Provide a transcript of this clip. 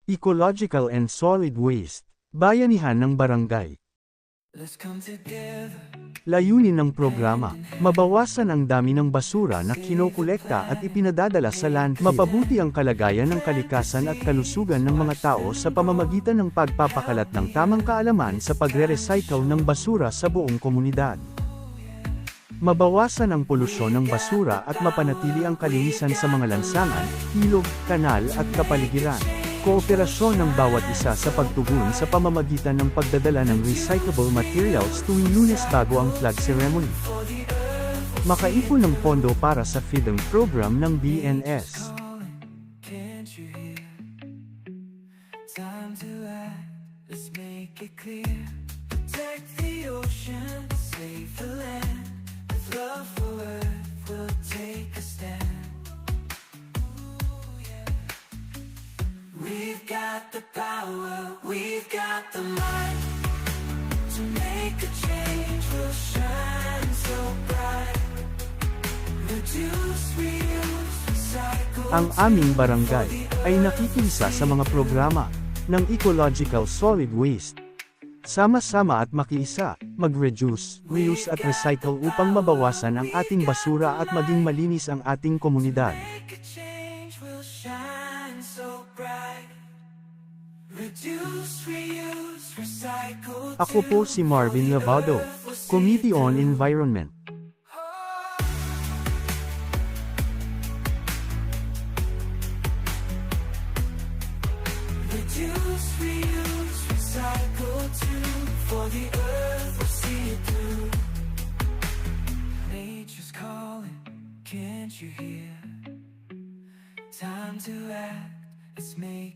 Ecological and Solid Waste, Bayanihan ng Barangay. Let's come together. Layunin ng programa, mabawasan ang dami ng basura na kinokolekta at ipinadadala sa landfill. Mapabuti ang kalagayan ng kalikasan at kalusugan ng mga tao sa pamamagitan ng pagpapakalat ng tamang kaalaman sa pagre-recycle ng basura sa buong komunidad. Mabawasan ang polusyon ng basura at mapanatili ang kalinisan sa mga lansangan, ilog, kanal at kapaligiran. Kooperasyon ng bawat isa sa pagtugon sa pamamagitan ng pagdadala ng recyclable materials tuwing Lunes bago ang flag ceremony. Makaipon ng pondo para sa feeding program ng BNS. Can't you hear? Time to act. Let's make it clear. Protect the ocean, save the land. With love for Earth, we'll take a stand. We've got the power, we've got the might to make a change. We'll shine so bright. Reduce, reuse, recycle. Ang aming barangay ay nakikiisa sa mga programa ng Ecological Solid Waste. Sama-sama at makiisa, mag-reduce, reuse at recycle upang mabawasan ang ating basura at maging malinis ang ating komunidad. Make a change, we'll shine so bright. Reduce, reuse, recycle. Ako po si Marvin Lavado, Committee on Environment. Reduce, reuse, recycle too. For the earth will see it through. Nature's calling, can't you hear? Time to act, let's make